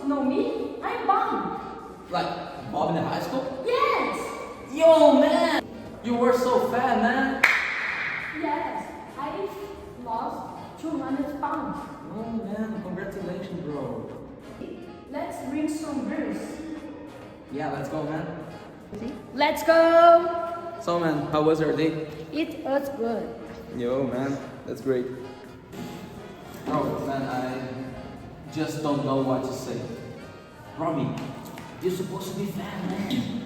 know me? I'm Bob. Like, Bob in the high school? Yes. Yo, man! You were so fat, man! Yes, I lost 200 pounds. Oh, man, congratulations, bro. Let's drink some beers. Yeah, let's go, man. Let's go. So, man, how was your day? It was good. Yo, man, that's great. Bro, man, I just don't know what to say. Robbie, you're supposed to be fat, man.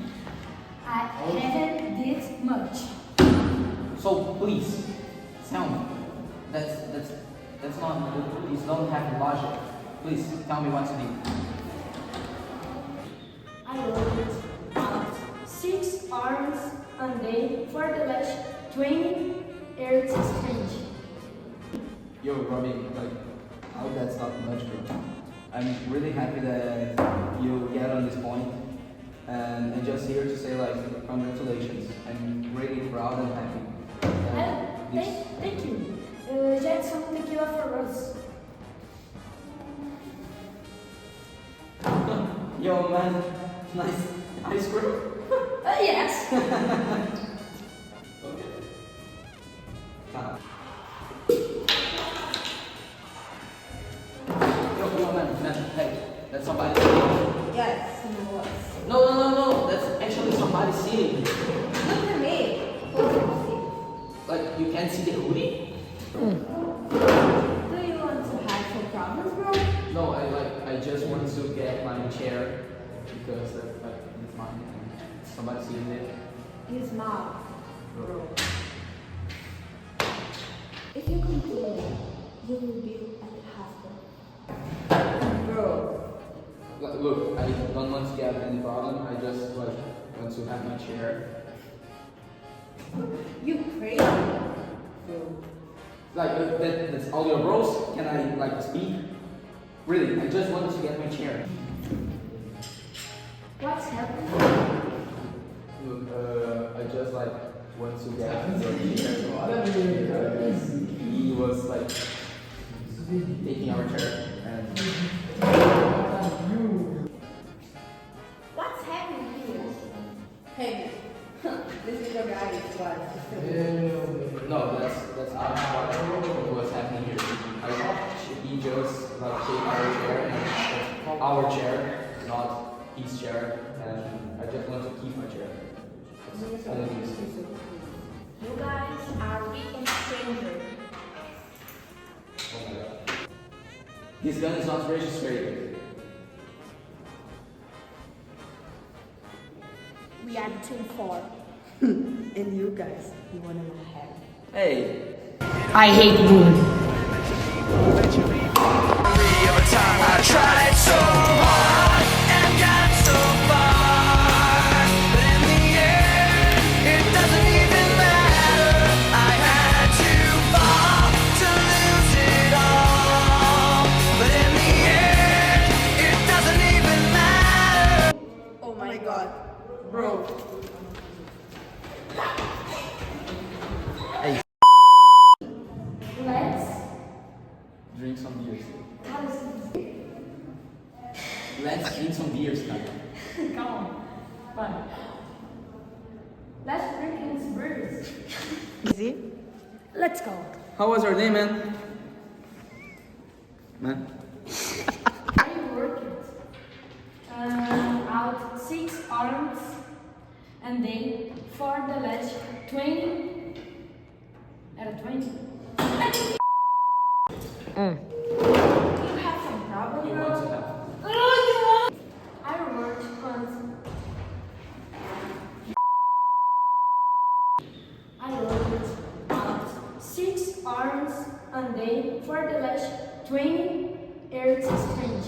I haven't did much. So please, tell me. That's not. These don't have logic. Please tell me what to do. I worked out 6 hours a day for the last 20 years exchange. Yo, Robbie, like, I hope that's not much, bro. I'm really happy that you get on this point, and I'm just here to say, like, congratulations. I'm really proud and happy. Thank you. Get some tequila for us. Yo, man, nice ice cream. Yes. Okay. Yo, man, hey, that's somebody sitting. Yes, it was. No, that's actually somebody sitting. Look at me. Like, you can't see the hoodie? Do you want to have some problems, bro? No, I just want to get my chair because it's mine. Somebody sitting there. He's not, bro. If you continue, you will be at the hospital. Bro. Look, I don't want to get any problem. I just want to have my chair. You crazy, bro. Like that's all your bros? Can I like speak? Really, I just wanted to get my chair. What's happening? Look, I just like want to get your chair because he was like taking our chair and. What's happening here? Hey, this is your guy. No, that's not what's happening here. He just like take our chair and that's our chair, not his chair, and I just want to keep my chair. That's all it is. You guys are weekend strangers. Oh my god. His gun is not registered. We are too far. And you guys, you wanna have. Hey. I hate wood. Every time I tried so hard and got so far, but in the end, it doesn't even matter. I had to fall to lose it all, but in the end, it doesn't even matter. Oh my god, bro. Let's Drink some beers. Let's drink some beers, guys. come on. Fine. Let's drink these beers. Easy? Let's go. How was your day, man? Man? I worked out 6 hours a day for the last 20. Era 20? You have some problem, You bro? want to have? I worked out 6 hours a day for the last 20 years exchange.